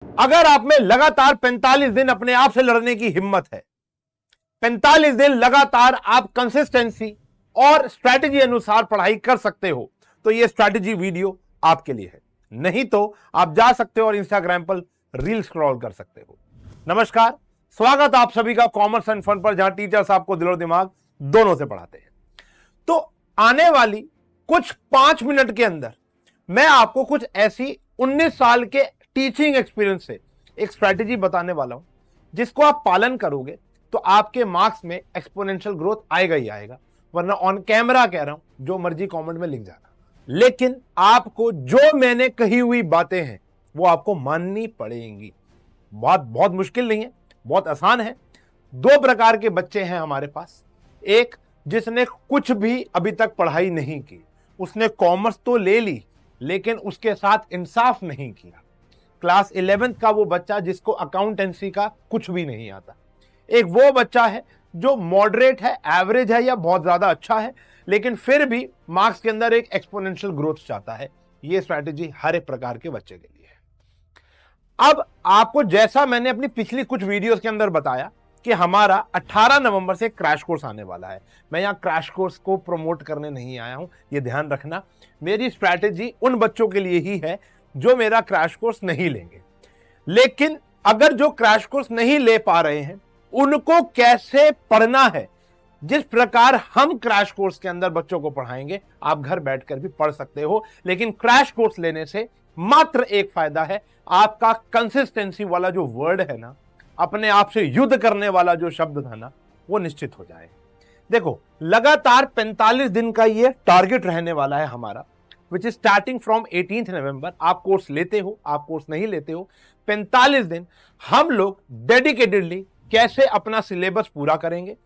अगर आप में लगातार 45 दिन अपने आप से लड़ने की हिम्मत है, 45 दिन लगातार आप कंसिस्टेंसी और स्ट्रैटेजी अनुसार पढ़ाई कर सकते हो, तो यह स्ट्रैटेजी वीडियो आपके लिए है। नहीं तो आप जा सकते हो और इंस्टाग्राम पर रील स्क्रॉल कर सकते हो। नमस्कार, स्वागत आप सभी का कॉमर्स एंड फन पर, जहां टीचर्स आपको दिल और दिमाग दोनों से पढ़ाते हैं। तो आने वाली कुछ 5 मिनट के अंदर मैं आपको कुछ ऐसी 19 साल के टीचिंग एक्सपीरियंस से एक स्ट्रैटेजी बताने वाला हूं, जिसको आप पालन करोगे तो आपके मार्क्स में एक्सपोनेंशियल ग्रोथ आएगा ही आएगा। वरना ऑन कैमरा कह रहा हूं, जो मर्जी कमेंट में लिख जाना, लेकिन आपको जो मैंने कही हुई बातें हैं वो आपको माननी पड़ेंगी। बात बहुत मुश्किल नहीं है, बहुत आसान है। 2 प्रकार के बच्चे हैं हमारे पास। एक जिसने कुछ भी अभी तक पढ़ाई नहीं की, उसने कॉमर्स तो ले ली लेकिन उसके साथ इंसाफ नहीं किया। क्लास 11th का वो बच्चा जिसको अकाउंटेंसी का कुछ भी नहीं आता। एक वो बच्चा है जो मॉडरेट है, एवरेज है या बहुत ज्यादा अच्छा है, लेकिन फिर भी मार्क्स के अंदर एक एक्सपोनेंशियल ग्रोथ चाहता है। ये स्ट्रैटेजी हर एक प्रकार के बच्चे के लिए है। अब आपको, जैसा मैंने अपनी पिछली कुछ वीडियोस के अंदर बताया कि हमारा 18 नवंबर से क्रैश कोर्स आने वाला है। मैं यहां क्रैश कोर्स को प्रमोट करने नहीं आया हूं, यह ध्यान रखना। मेरी स्ट्रैटेजी उन बच्चों के लिए ही है जो मेरा क्रैश कोर्स नहीं लेंगे। लेकिन अगर जो क्रैश कोर्स नहीं ले पा रहे हैं, उनको कैसे पढ़ना है, जिस प्रकार हम क्रैश कोर्स के अंदर बच्चों को पढ़ाएंगे, आप घर बैठकर भी पढ़ सकते हो। लेकिन क्रैश कोर्स लेने से मात्र एक फायदा है, आपका कंसिस्टेंसी वाला जो वर्ड है ना, अपने आप से युद्ध करने वाला जो शब्द था ना, वो निश्चित हो जाए। देखो, लगातार 45 दिन का ये टारगेट रहने वाला है हमारा, विच इज स्टार्टिंग फ्रॉम 18 नवंबर। आप कोर्स लेते हो, आप कोर्स नहीं लेते हो, 45 दिन हम लोग डेडिकेटेडली कैसे अपना सिलेबस पूरा करेंगे,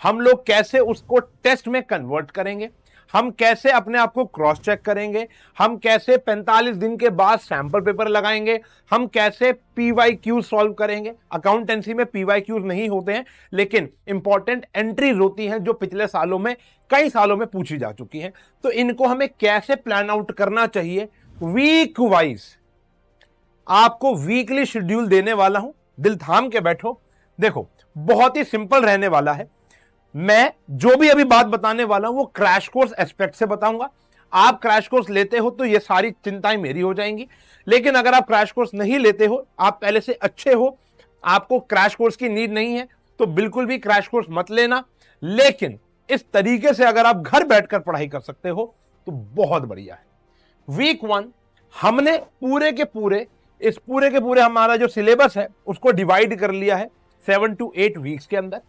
हम लोग कैसे उसको टेस्ट में कन्वर्ट करेंगे, हम कैसे अपने आप को क्रॉस चेक करेंगे, हम कैसे 45 दिन के बाद सैंपल पेपर लगाएंगे, हम कैसे पीवाईक्यू सॉल्व करेंगे। अकाउंटेंसी में पीवाईक्यू नहीं होते हैं, लेकिन इंपॉर्टेंट एंट्रीज होती हैं जो पिछले सालों में, कई सालों में पूछी जा चुकी हैं। तो इनको हमें कैसे प्लान आउट करना चाहिए, वीक वाइज आपको वीकली शेड्यूल देने वाला हूं। दिल थाम के बैठो। देखो, बहुत ही सिंपल रहने वाला है। मैं जो भी अभी बात बताने वाला हूं वो क्रैश कोर्स एस्पेक्ट से बताऊंगा। आप क्रैश कोर्स लेते हो तो ये सारी चिंताएं मेरी हो जाएंगी। लेकिन अगर आप क्रैश कोर्स नहीं लेते हो, आप पहले से अच्छे हो, आपको क्रैश कोर्स की नीड नहीं है, तो बिल्कुल भी क्रैश कोर्स मत लेना। लेकिन इस तरीके से अगर आप घर बैठकर पढ़ाई कर सकते हो तो बहुत बढ़िया है। वीक 1 हमने पूरे के पूरे हमारा जो सिलेबस है उसको डिवाइड कर लिया है 7 to 8 वीक्स के अंदर।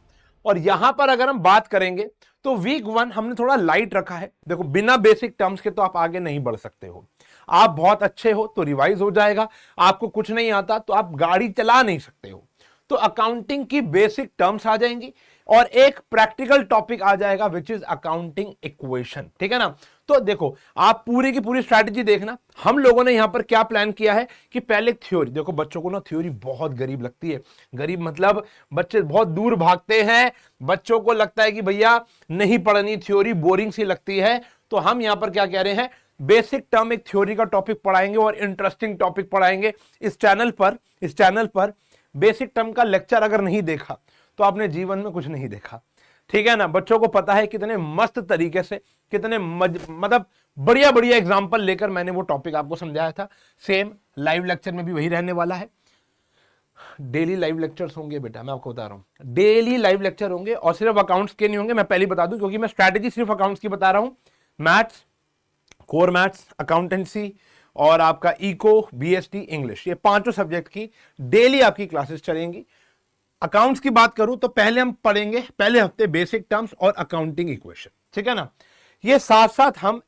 और यहां पर अगर हम बात करेंगे तो वीक 1 हमने थोड़ा लाइट रखा है। देखो, बिना बेसिक टर्म्स के तो आप आगे नहीं बढ़ सकते हो। आप बहुत अच्छे हो तो रिवाइज हो जाएगा, आपको कुछ नहीं आता तो आप गाड़ी चला नहीं सकते हो। तो अकाउंटिंग की बेसिक टर्म्स आ जाएंगी और एक प्रैक्टिकल टॉपिक आ जाएगा, विच इज अकाउंटिंग इक्वेशन। ठीक है ना। तो देखो, आप पूरी की पूरी स्ट्रैटेजी देखना। हम लोगों ने यहां पर क्या प्लान किया है कि पहले थ्योरी, देखो बच्चों को ना थ्योरी बहुत गरीब लगती है। गरीब मतलब बच्चे बहुत दूर भागते हैं, बच्चों को लगता है कि भैया नहीं पढ़नी, थ्योरी बोरिंग सी लगती है। तो हम यहां पर क्या कह रहे हैं, बेसिक टर्म एक थ्योरी का टॉपिक पढ़ाएंगे और इंटरेस्टिंग टॉपिक पढ़ाएंगे। इस चैनल पर बेसिक टर्म का लेक्चर अगर नहीं देखा तो आपने जीवन में कुछ नहीं देखा। ठीक है ना। बच्चों को पता है कितने मस्त तरीके से, कितने मतलब बढ़िया बढ़िया एग्जांपल लेकर मैंने वो टॉपिक आपको समझाया था। सेम लाइव लेक्चर में भी वही रहने वाला है। डेली लाइव लेक्चर्स होंगे बेटा, मैं आपको बता रहा हूं, डेली लाइव लेक्चर होंगे और सिर्फ अकाउंट्स के नहीं होंगे। मैं पहले बता दूं, क्योंकि मैं स्ट्रैटेजी सिर्फ अकाउंट्स की बता रहा हूं। मैथ्स, कोर मैथ्स, अकाउंटेंसी और आपका इको, बीएसटी, इंग्लिश, ये 5 सब्जेक्ट की डेली आपकी क्लासेस चलेंगी। अकाउंट्स की बात करूं तो पहले हम पढ़ेंगे पहले हफ्ते बेसिक टर्म्स और अकाउंटिंग इक्वेशन। ठीक है ना। ये साथ साथ हम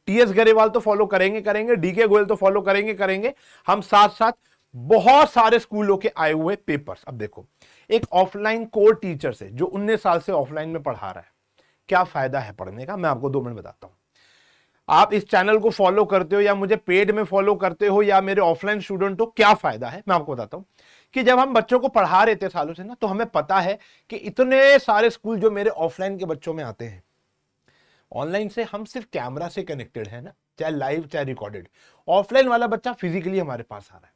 टीएस गरेवाल तो फॉलो करेंगे, डीके गोयल तो फॉलो करेंगे। हम साथ साथ बहुत सारे स्कूलों के आए हुए पेपर्स। अब देखो, एक ऑफलाइन कोर टीचर से जो 19 साल से ऑफलाइन में पढ़ा रहा है, क्या फायदा है पढ़ने का, मैं आपको 2 मिनट बताता हूं। आप इस चैनल को फॉलो करते हो या मुझे पेड में फॉलो करते हो या मेरे ऑफलाइन स्टूडेंट हो, क्या फायदा है मैं आपको बताता हूं। कि जब हम बच्चों को पढ़ा रहे थे सालों से ना, तो हमें पता है कि इतने सारे स्कूल जो मेरे ऑफलाइन के बच्चों में आते हैं, ऑनलाइन से हम सिर्फ कैमरा से कनेक्टेड है ना, चाहे लाइव चाहे रिकॉर्डेड। ऑफलाइन वाला बच्चा फिजिकली हमारे पास आ रहा है,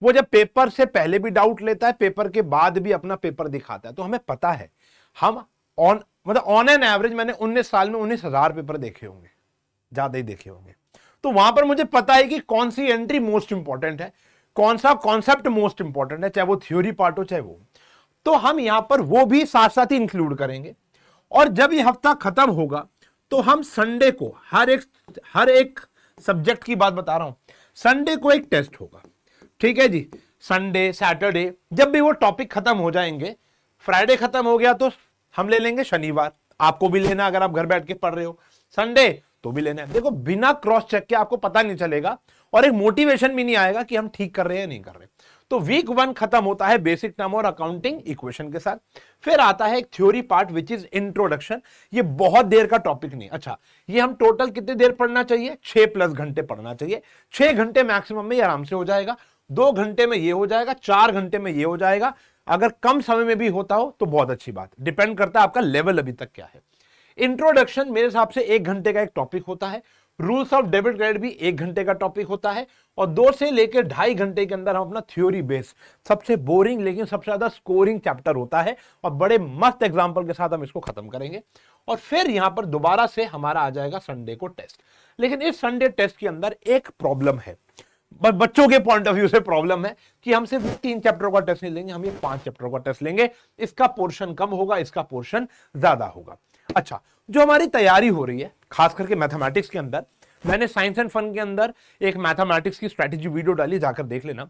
वो जब पेपर से पहले भी डाउट लेता है, पेपर के बाद भी अपना पेपर दिखाता है। तो हमें पता है, हम ऑन एन एवरेज मैंने 19 साल में 19,000 पेपर देखे होंगे, ज्यादा ही देखे होंगे। तो वहां पर मुझे पता है कि कौन सी एंट्री मोस्ट इंपॉर्टेंट है, कौन सा कॉन्सेप्ट मोस्ट इंपॉर्टेंट है, चाहे वो थ्योरी पार्ट हो चाहे वो। तो हम यहां पर वो भी साथ साथ ही इंक्लूड करेंगे। और जब ये हफ्ता खत्म होगा तो हम संडे को हर एक सब्जेक्ट की बात बता रहा हूं, संडे को एक टेस्ट होगा, ठीक है जी। संडे, सैटरडे, जब भी वो टॉपिक खत्म हो जाएंगे, फ्राइडे खत्म हो गया तो हम ले लेंगे शनिवार, आपको भी लेना अगर आप घर बैठ के पढ़ रहे हो, संडे तो भी लेना है। देखो बिना क्रॉस चेक के आपको पता नहीं चलेगा और एक मोटिवेशन भी नहीं आएगा कि हम ठीक कर रहे हैं नहीं कर रहे। तो वीक 1 खत्म होता है बेसिक टर्म और अकाउंटिंग इक्वेशन के साथ। फिर आता है एक theory part which is introduction. ये बहुत देर का टॉपिक नहीं। अच्छा, ये हम टोटल कितनी देर पढ़ना चाहिए? 6+ घंटे पढ़ना चाहिए। 6 घंटे मैक्सिमम में ये आराम से हो जाएगा, 2 घंटे में ये हो जाएगा, 4 घंटे में ये हो जाएगा। अगर कम समय में भी होता हो तो बहुत अच्छी बात, डिपेंड करता है आपका लेवल अभी तक क्या है। इंट्रोडक्शन मेरे हिसाब से 1 घंटे का एक टॉपिक होता है। रूल्स ऑफ डेबिट क्रेडिट भी 1 घंटे का टॉपिक होता है। और 2 से लेकर 2.5 घंटे के अंदर हम अपना थ्योरी बेस, सबसे बोरिंग लेकिन सबसे ज्यादा स्कोरिंग चैप्टर होता है, और बड़े मस्त एग्जांपल के साथ हम इसको खत्म करेंगे। और फिर यहां पर दोबारा से हमारा आ जाएगा संडे को टेस्ट। लेकिन इस संडे टेस्ट के अंदर एक प्रॉब्लम है, बच्चों के पॉइंट ऑफ व्यू से प्रॉब्लम है कि हम सिर्फ 3 चैप्टरों का टेस्ट नहीं लेंगे, हम ये 5 चैप्टरों का टेस्ट लेंगे। इसका पोर्शन कम होगा, इसका पोर्शन ज्यादा होगा। अच्छा, जो हमारी तैयारी हो रही है खास करके मैथमेटिक्स के अंदर, मैंने साइंस एंड फन के अंदर एक मैथमेटिक्स की स्ट्रेटेजी वीडियो डाली, जाकर देख लेना।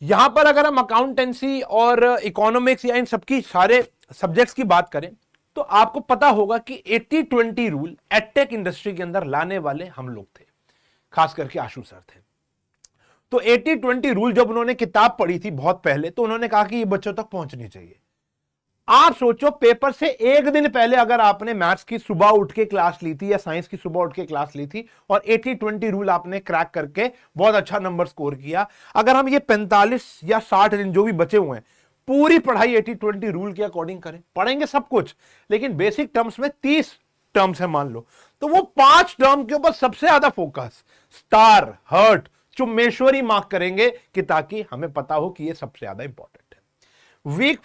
यहां पर अगर हम अकाउंटेंसी और इकोनॉमिक्स या इन सबकी सारे सब्जेक्ट्स की बात करें तो आपको पता होगा कि 80-20 रूल एडटेक इंडस्ट्री के अंदर लाने वाले हम लोग थे, खास करके आशु सर थे। तो 80-20 रूल जब उन्होंने किताब पढ़ी थी बहुत पहले, तो उन्होंने कहा कि ये बच्चों तक पहुंचनी चाहिए। आप सोचो, पेपर से 1 दिन पहले अगर आपने मैथ्स की सुबह उठ के क्लास ली थी या साइंस की सुबह उठ के क्लास ली थी और 80-20 रूल आपने क्रैक करके बहुत अच्छा नंबर स्कोर किया, अगर हम ये 45 या 60 दिन जो भी बचे हुए हैं पूरी पढ़ाई 80-20 रूल के अकॉर्डिंग करें, पढ़ेंगे सब कुछ, लेकिन बेसिक टर्म्स में 30 टर्म्स है मान लो, तो वो 5 टर्म के ऊपर सबसे ज्यादा फोकस, स्टार, हर्ट, चुम्मेश्वरी मार्क करेंगे कि ताकि हमें पता हो कि ये सबसे ज्यादा इंपॉर्टेंट है। वीक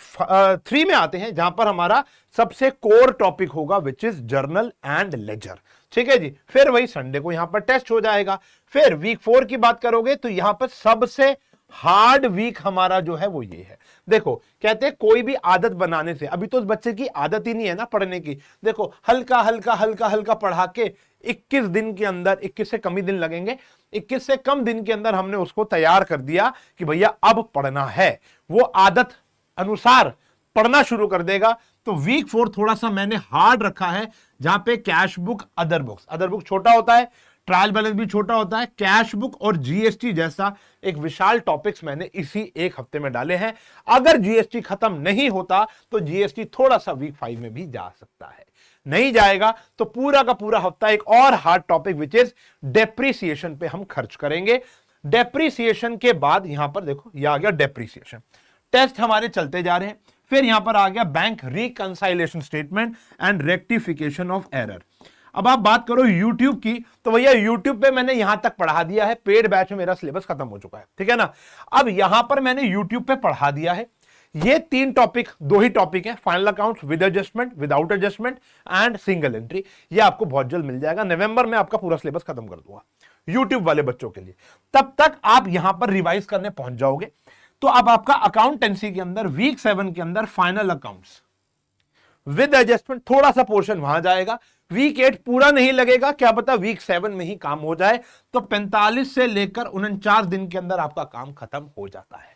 3 में आते हैं जहां पर हमारा सबसे कोर टॉपिक होगा which is journal and ledger, ठीक है जी। फिर वही संडे को यहां पर टेस्ट हो जाएगा। फिर वीक 4 की बात करोगे तो यहां पर सबसे हार्ड वीक हमारा जो है वो ये है। देखो कहते हैं कोई भी आदत बनाने से, अभी तो उस बच्चे की आदत ही नहीं है ना पढ़ने की, देखो हल्का हल्का हल्का हल्का पढ़ा के 21 दिन के अंदर, 21 से कम ही दिन लगेंगे, 21 से कम दिन के अंदर हमने उसको तैयार कर दिया कि भैया अब पढ़ना है, वो आदत अनुसार पढ़ना शुरू कर देगा। तो वीक 4 थोड़ा सा मैंने हार्ड रखा है, जहां पे कैश बुक, अदर बुक छोटा होता है, ट्रायल बैलेंस भी छोटा होता है, कैश बुक और जीएसटी जैसा एक विशाल टॉपिक्स मैंने इसी एक हफ्ते में डाले हैं। अगर जीएसटी खत्म नहीं होता तो जीएसटी थोड़ा सा वीक 5 में भी जा सकता है, नहीं जाएगा तो पूरा का पूरा हफ्ता एक और hard topic which is depreciation पे हम खर्च करेंगे। डेप्रिसिएशन के बाद यहां पर देखो ये आ गया डेप्रिसिएशन, टेस्ट हमारे चलते जा रहे हैं। फिर यहां पर आ गया bank reconciliation statement and rectification of error. अब आप बात करो YouTube की, तो भैया YouTube पे मैंने यहां तक पढ़ा दिया है, पेड बैच में मेरा सिलेबस खत्म हो चुका है, ठीक है ना। अब यहां पर मैंने YouTube पे पढ़ा दिया है ये 3 टॉपिक, 2 ही टॉपिक है, final accounts with adjustment, without adjustment and single entry. ये आपको बहुत जल्द मिल जाएगा, नवंबर में आपका पूरा सिलेबस खत्म कर दूंगा YouTube वाले बच्चों के लिए। तब तक आप यहां पर रिवाइज करने पहुंच जाओगे। तो अब आपका अकाउंटेंसी के अंदर वीक 7 के अंदर फाइनल अकाउंट्स विद एडजस्टमेंट थोड़ा सा पोर्शन वहां जाएगा। वीक 8 पूरा नहीं लगेगा, क्या पता वीक 7 में ही काम हो जाए। तो 45 से लेकर 49 दिन के अंदर आपका काम खत्म हो जाता है,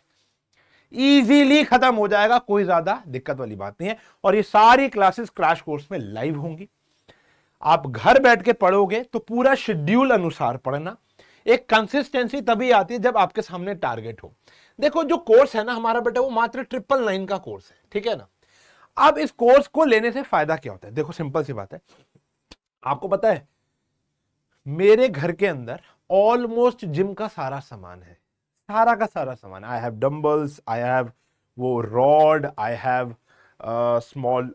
इजीली खत्म हो जाएगा, कोई ज्यादा दिक्कत वाली बात नहीं है। और ये सारी क्लासेस क्रैश कोर्स में लाइव होंगी, आप घर बैठ के पढ़ोगे तो पूरा शेड्यूल अनुसार पढ़ना। एक कंसिस्टेंसी तभी आती है जब आपके सामने टारगेट हो। देखो जो कोर्स है ना हमारा बेटा, वो मात्र 999 का कोर्स है, ठीक है ना। अब इस कोर्स को लेने से फायदा क्या होता है? देखो सिंपल सी बात है, आपको पता है मेरे घर के अंदर ऑलमोस्ट जिम का सारा सामान है, सारा का सारा सामान। I have dumbbells, I have वो rod, I have small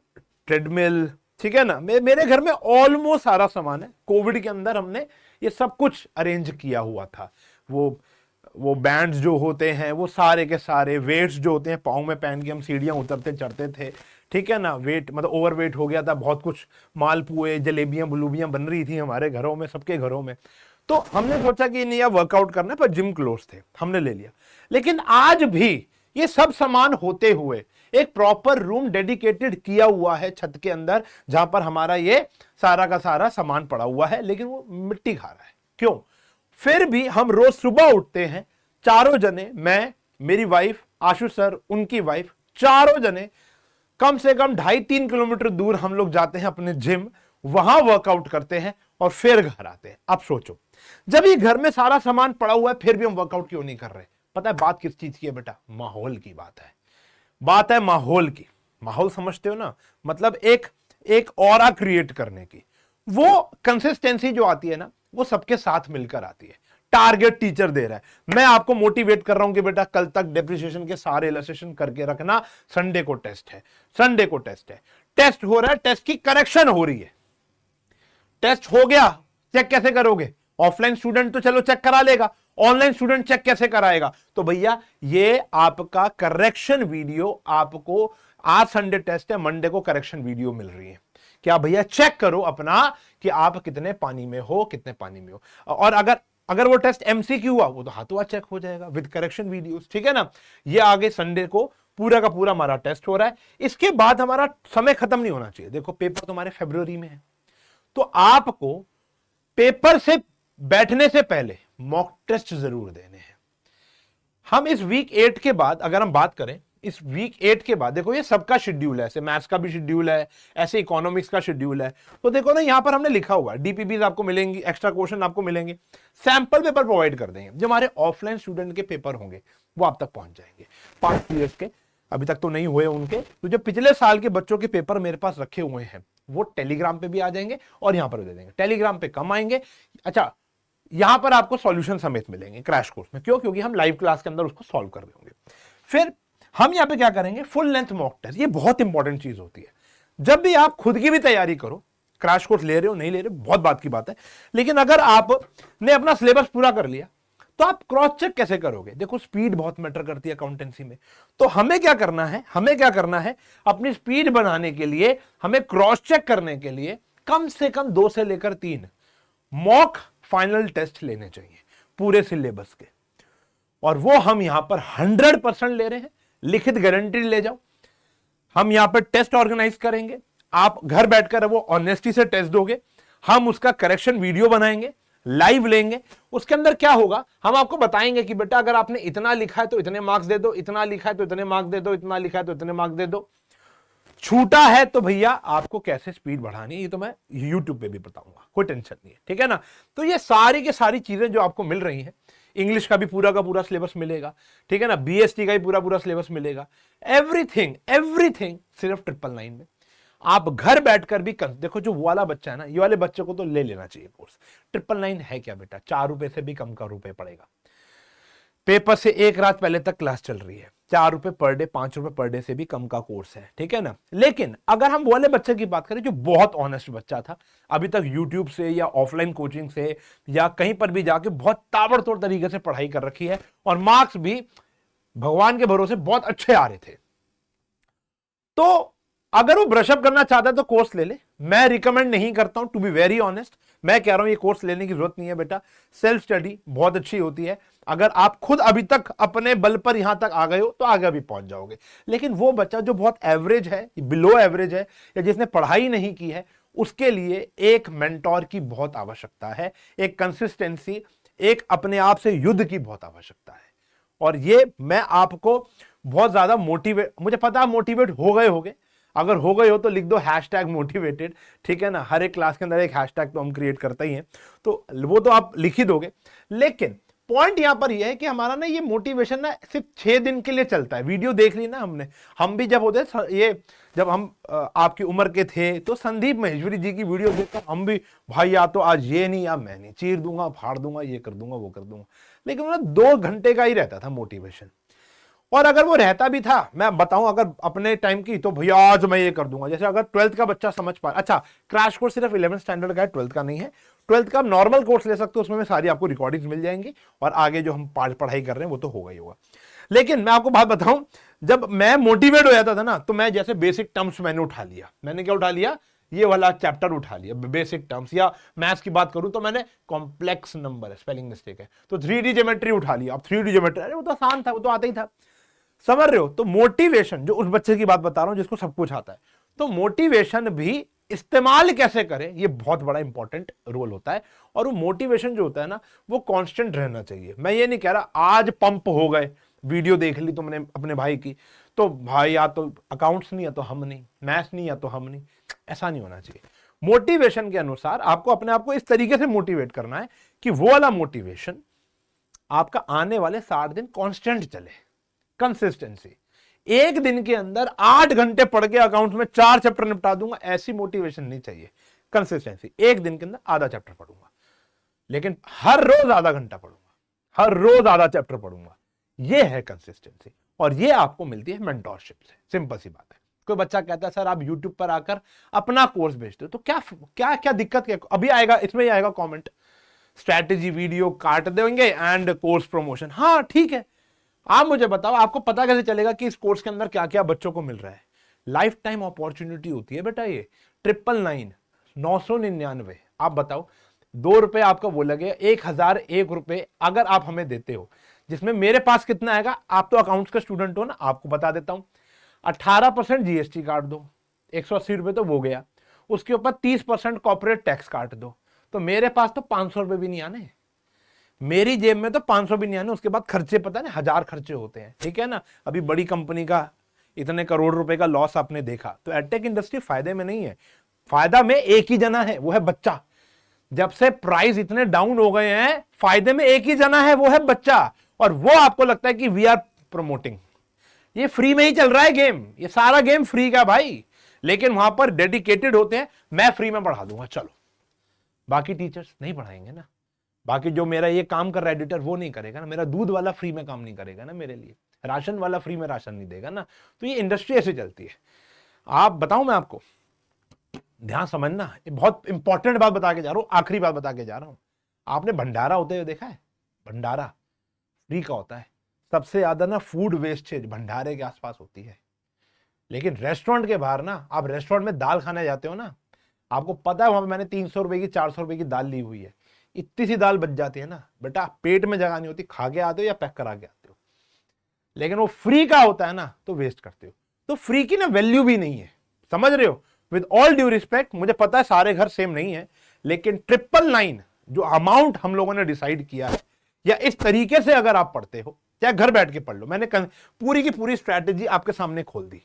treadmill, ठीक है ना। मेरे घर में ऑलमोस्ट सारा सामान है। कोविड के अंदर हमने ये सब कुछ अरेंज किया हुआ था, वो वो बैंड्स जो होते हैं, वो सारे के सारे वेट्स जो होते हैं पाँव में पहन के हम सीढ़ियां उतरते चढ़ते थे, ठीक है ना। वेट मतलब ओवर वेट हो गया था, बहुत कुछ मालपुए जलेबियां बुलूबियां बन रही थी हमारे घरों में, सबके घरों में। तो हमने सोचा कि नहीं, वर्कआउट करना है, पर जिम क्लोज थे, हमने ले लिया। लेकिन आज भी ये सब सामान होते हुए एक प्रॉपर रूम डेडिकेटेड किया हुआ है छत के अंदर, जहां पर हमारा ये सारा का सारा सामान पड़ा हुआ है, लेकिन वो मिट्टी खा रहा है। क्यों? फिर भी हम रोज सुबह उठते हैं चारों जने, मैं, मेरी वाइफ, आशु सर, उनकी वाइफ, चारों जने कम से कम 2.5-3 किलोमीटर दूर हम लोग जाते हैं अपने जिम, वहां वर्कआउट करते हैं और फिर घर आते हैं। अब सोचो, जब ये घर में सारा सामान पड़ा हुआ है फिर भी हम वर्कआउट क्यों नहीं कर रहे? पता है बात किस चीज की है बेटा? माहौल की बात है। बात है माहौल की। माहौल समझते हो ना? मतलब एक ऑरा क्रिएट करने की। वो कंसिस्टेंसी जो आती है ना, वो सबके साथ मिलकर आती है। टारगेट टीचर दे रहा है, मैं आपको मोटिवेट कर रहा हूं कि बेटा कल तक डेप्रिसिएशन के सारे इलस्ट्रेशन करके रखना, संडे को टेस्ट है, संडे को टेस्ट है। टेस्ट हो रहा है, टेस्ट की करेक्शन हो रही है। टेस्ट हो गया, चेक कैसे करोगे? ऑफलाइन स्टूडेंट तो चलो चेक करा लेगा, ऑनलाइन स्टूडेंट चेक कैसे कराएगा? तो भैया ये आपका करेक्शन वीडियो आपको, आज संडे टेस्ट है, मंडे को करेक्शन वीडियो मिल रही है। क्या भैया चेक करो अपना कि आप कितने पानी में हो, कितने पानी में हो। और अगर वो टेस्ट एमसीक्यू हुआ, वो तो हाथों हाथ चेक हो जाएगा विद करेक्शन वीडियोस, ठीक है ना। ये आगे संडे को पूरा का पूरा हमारा टेस्ट हो रहा है। इसके बाद हमारा समय खत्म नहीं होना चाहिए। देखो पेपर तुम्हारे फरवरी में है, तो आपको पेपर से बैठने से पहले मॉक टेस्ट जरूर देने हैं। हम इस वीक 8 के बाद अगर हम बात करें, इस वीक 8 के बाद देखो ये सबका शेड्यूल है, ऐसे मैथ्स का भी शेड्यूल है, ऐसे इकोनॉमिक्स का शेड्यूल है। तो देखो ना यहां पर हमने लिखा हुआ है, डीपीबीज आपको मिलेंगी, एक्स्ट्रा क्वेश्चन आपको मिलेंगे, सैंपल पेपर प्रोवाइड कर देंगे। जो हमारे ऑफलाइन स्टूडेंट के पेपर होंगे वो आप तक पहुंच जाएंगे 5 ईयर्स के, अभी तक तो नहीं हुए उनके। तो जो पिछले साल के बच्चों के पेपर मेरे पास रखे हुए हैं वो टेलीग्राम पे भी आ जाएंगे और यहां पर भी दे देंगे। टेलीग्राम पे कम आएंगे, अच्छा यहां पर आपको सॉल्यूशन समेत मिलेंगे क्रैश कोर्स में। क्यों? क्योंकि हम लाइव क्लास के अंदर उसको सॉल्व कर देंगे। फिर हम यहां पे क्या करेंगे, फुल लेंथ मॉक टेस्ट। ये बहुत इंपॉर्टेंट चीज होती है। जब भी आप खुद की भी तैयारी करो, क्रैश कोर्स ले रहे हो नहीं ले रहे हो बहुत बात की बात है, लेकिन अगर आपने अपना सिलेबस पूरा कर लिया तो आप क्रॉस चेक कैसे करोगे? देखो स्पीड बहुत मैटर करती है अकाउंटेंसी में। तो हमें क्या करना है, अपनी स्पीड बनाने के लिए, हमें क्रॉस चेक करने के लिए कम से कम 2 से लेकर 3 मॉक फाइनल टेस्ट लेने चाहिए पूरे सिलेबस के। और वो हम यहां पर 100% ले रहे हैं, लिखित गारंटी ले जाओ। हम यहां पर टेस्ट ऑर्गेनाइज करेंगे, आप घर बैठकर वो ऑनेस्टी से टेस्ट दोगे, हम उसका करेक्शन वीडियो बनाएंगे, लाइव लेंगे। उसके अंदर क्या होगा, हम आपको बताएंगे कि बेटा अगर आपने इतना लिखा है तो इतने मार्क्स दे दो, इतना लिखा है तो इतने मार्क्स दे दो, इतना लिखा है तो इतने मार्क्स दे दो। छूटा है तो भैया आपको कैसे स्पीड बढ़ानी है ये तो मैं YouTube पे भी बताऊंगा, कोई टेंशन नहीं है, ठीक है ना। तो ये सारी की सारी चीजें जो आपको मिल रही हैं, इंग्लिश का भी पूरा का पूरा सिलेबस मिलेगा, ठीक है ना, बीएसटी का भी पूरा पूरा सिलेबस मिलेगा, एवरीथिंग सिर्फ 999 में। आप घर बैठकर भी देखो, जो वो वाला बच्चा है ना, ये वाले बच्चे को तो ले लेना चाहिए कोर्स। 999 है क्या बेटा? 4 रुपए से भी कम का रुपए पड़ेगा। पेपर से एक रात पहले तक क्लास चल रही है, 4 रुपए पर डे, 5 रुपए पर डे से भी कम का कोर्स है, ठीक है ना। लेकिन अगर हम वाले बच्चे की बात करें जो बहुत ऑनेस्ट बच्चा था, अभी तक यूट्यूब से या ऑफलाइन कोचिंग से या कहीं पर भी जाके बहुत ताबड़तोड़ तरीके से पढ़ाई कर रखी है और मार्क्स भी भगवान के भरोसे बहुत अच्छे आ रहे थे, तो अगर वो ब्रशअप करना चाहता है तो कोर्स ले ले। मैं रिकमेंड नहीं करता हूं, टू बी वेरी ऑनेस्ट। मैं कह रहा हूं ये कोर्स लेने की जरूरत नहीं है बेटा, सेल्फ स्टडी बहुत अच्छी होती है। अगर आप खुद अभी तक अपने बल पर यहां तक आ गए हो तो आगे भी पहुंच जाओगे। लेकिन वो बच्चा जो बहुत एवरेज है, बिलो एवरेज है, या जिसने पढ़ाई नहीं की है, उसके लिए एक मेंटोर की बहुत आवश्यकता है, एक कंसिस्टेंसी, एक अपने आप से युद्ध की बहुत आवश्यकता है। और ये मैं आपको बहुत ज्यादा मोटिवेट, मुझे पता है मोटिवेट हो गए होगे, अगर हो गए हो तो लिख दो #मोटिवेटेड, ठीक है ना। हर एक क्लास के अंदर एक हैशटैग तो हम क्रिएट करते ही हैं, तो वो तो आप लिख ही दोगे। लेकिन पॉइंट यहां पर यह है कि हमारा ना ये मोटिवेशन ना सिर्फ 6 दिन के लिए चलता है। वीडियो देख ली ना हमने, हम भी जब होते ये जब हम आपकी उम्र के थे तो संदीप महेश्वरी जी की वीडियो देखकर हम भी, भाई या तो आज ये नहीं या मैं नहीं, चीर दूंगा, फाड़ दूंगा, ये कर दूंगा, वो कर दूंगा। लेकिन 2 घंटे का ही रहता था मोटिवेशन। और अगर वो रहता भी था, मैं बताऊं अगर अपने टाइम की, तो भैया आज मैं ये कर दूंगा। जैसे अगर 12th का बच्चा समझ पाए, अच्छा क्रैश कोर्स सिर्फ 11th स्टैंडर्ड का है, 12th का नहीं है। 12th का आप नॉर्मल कोर्स ले सकते हो, उसमें सारी आपको रिकॉर्डिंग्स मिल जाएंगी, और आगे जो हम पढ़ाई कर रहे हैं वो तो होगा ही होगा। लेकिन मैं आपको बात बताऊं, जब मैं मोटिवेट हो जाता था ना, तो मैं जैसे बेसिक टर्म्स मैंने उठा लिया। मैंने क्या उठा लिया? ये वाला चैप्टर उठा लिया, बेसिक टर्म्स। या मैथ्स की बात करूं तो मैंने कॉम्प्लेक्स नंबर है, स्पेलिंग मिस्टेक है, तो 3D ज्योमेट्री उठा लिया। अब 3D ज्योमेट्री, अरे वो तो आसान था, वो तो आता ही था, समझ रहे हो? तो मोटिवेशन, जो उस बच्चे की बात बता रहा हूं जिसको सब कुछ आता है, तो मोटिवेशन भी इस्तेमाल कैसे करें, ये बहुत बड़ा इंपॉर्टेंट रोल होता है। और वो मोटिवेशन जो होता है ना, वो कांस्टेंट रहना चाहिए। मैं ये नहीं कह रहा आज पंप हो गए, वीडियो देख ली तुमने अपने भाई की, तो भाई या तो अकाउंट्स नहीं, या तो हम नहीं, मैथ्स नहीं, या तो हम नहीं, ऐसा नहीं होना चाहिए। मोटिवेशन के अनुसार आपको अपने आप को इस तरीके से मोटिवेट करना है कि वो वाला मोटिवेशन आपका आने वाले 60 दिन कांस्टेंट चले। कंसिस्टेंसी, एक दिन के अंदर 8 घंटे पढ़ के अकाउंट में 4 चैप्टर निपटा दूंगा, ऐसी मोटिवेशन नहीं चाहिए। कंसिस्टेंसी, एक दिन के अंदर आधा चैप्टर पढ़ूंगा, लेकिन हर रोज आधा घंटा पढ़ूंगा, हर रोज आधा चैप्टर पढ़ूंगा, ये है कंसिस्टेंसी। और ये आपको मिलती है मेंटोरशिप से। सिंपल सी बात है। कोई बच्चा कहता है सर आप YouTube पर आकर अपना कोर्स बेचते हो, तो क्या क्या क्या दिक्कत क्या? अभी आएगा, इसमें ही आएगा कमेंट, स्ट्रैटेजी वीडियो काट देंगे एंड कोर्स प्रमोशन। हाँ ठीक है, आप मुझे बताओ, आपको पता कैसे चलेगा कि इस कोर्स के अंदर क्या क्या बच्चों को मिल रहा है? लाइफ टाइम अपॉर्चुनिटी होती है बेटा ये। 999 999, आप बताओ, 2 रुपए आपका वो लगे, 1001 रुपए अगर आप हमें देते हो, जिसमें मेरे पास कितना आएगा? आप तो अकाउंट्स का स्टूडेंट हो ना, आपको बता देता हूं, 18% जीएसटी काट दो, 180 रुपए तो वो गया, उसके ऊपर 30% कॉर्पोरेट टैक्स काट दो, तो मेरे पास तो 500 रुपए भी नहीं आने, मेरी जेब में तो 500 भी नहीं आने। उसके बाद खर्चे, पता है 1000 खर्चे होते हैं, ठीक है ना? अभी बड़ी कंपनी का इतने करोड़ रुपए का लॉस आपने देखा, तो एडटेक इंडस्ट्री फायदे में नहीं है। फायदा में एक ही जना है, वो है बच्चा। जब से प्राइस इतने डाउन हो गए हैं, फायदे में एक ही जना है, वो है बच्चा। और वो आपको लगता है कि वी आर प्रमोटिंग, ये फ्री में ही चल रहा है गेम, ये सारा गेम फ्री का भाई। लेकिन वहां पर डेडिकेटेड होते हैं, मैं फ्री में पढ़ा दूंगा, चलो। बाकी टीचर्स नहीं पढ़ाएंगे ना, बाकी जो मेरा ये काम कर रहा है एडिटर, वो नहीं करेगा ना, मेरा दूध वाला फ्री में काम नहीं करेगा ना मेरे लिए, राशन वाला फ्री में राशन नहीं देगा ना। तो ये इंडस्ट्री ऐसे चलती है। आप बताऊं मैं आपको, ध्यान समझना, ये बहुत इंपॉर्टेंट बात बता के जा रहा हूं, आखिरी बात बता के जा रहा हूं। आपने भंडारा होते हुए देखा है? भंडारा फ्री का होता है। सबसे ज्यादा ना फूड वेस्टेज भंडारे के आसपास होती है। लेकिन रेस्टोरेंट के बाहर ना, आप रेस्टोरेंट में दाल खाने जाते हो ना, आपको पता है वहां पर मैंने 300 रुपए की 400 रुपए की दाल ली हुई है, इतनी सी दाल बच जाती है ना बेटा, पेट में जगह नहीं होती, खा के आते हो या पैक करा के आते हो। लेकिन वो फ्री का होता है ना, तो वेस्ट करते हो। तो फ्री की ना वैल्यू भी नहीं है, समझ रहे हो? विद ऑल ड्यू रिस्पेक्ट, मुझे पता है सारे घर सेम नहीं है, लेकिन 999 जो अमाउंट हम लोगों ने डिसाइड किया है, या इस तरीके से अगर आप पढ़ते हो, चाहे घर बैठ के पढ़ लो, मैंने पूरी की पूरी स्ट्रैटेजी आपके सामने खोल दी।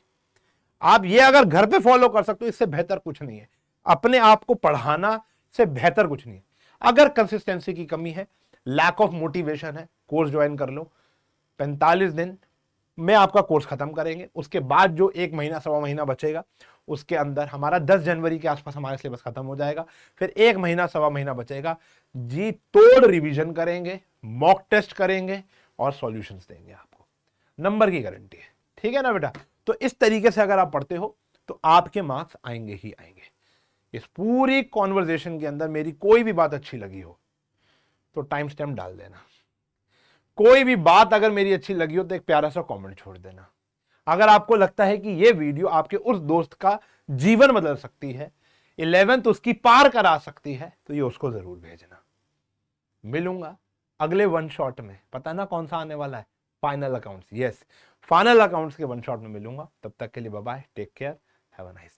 आप ये अगर घर पे फॉलो कर सकते हो, इससे बेहतर कुछ नहीं है। अपने आप को पढ़ाना से बेहतर कुछ नहीं है। अगर कंसिस्टेंसी की कमी है, लैक ऑफ मोटिवेशन है, कोर्स ज्वाइन कर लो। 45 दिन में आपका कोर्स खत्म करेंगे। उसके बाद जो 1 महीना 1.25 महीना बचेगा, उसके अंदर हमारा 10 जनवरी के आसपास हमारा सिलेबस खत्म हो जाएगा। फिर 1 महीना 1.25 महीना बचेगा, जी तोड़ रिवीजन करेंगे, मॉक टेस्ट करेंगे और सॉल्यूशंस देंगे आपको, नंबर की गारंटी है। ठीक है ना बेटा? तो इस तरीके से अगर आप पढ़ते हो तो आपके मार्क्स आएंगे ही आएंगे। इस पूरी कॉन्वर्जेशन के अंदर मेरी कोई भी बात अच्छी लगी हो तो टाइम स्टैम्प डाल देना। कोई भी बात अगर मेरी अच्छी लगी हो तो एक प्यारा सा कमेंट छोड़ देना। अगर आपको लगता है कि ये वीडियो आपके उस दोस्त का जीवन बदल सकती है, 11th उसकी पार करा सकती है, तो ये उसको जरूर भेजना। मिलूंगा अगले वन शॉट में, पता ना कौन सा आने वाला है, final accounts. Yes, final accounts के वन शॉट में मिलूंगा। तब तक के लिए bye bye, take care, have a nice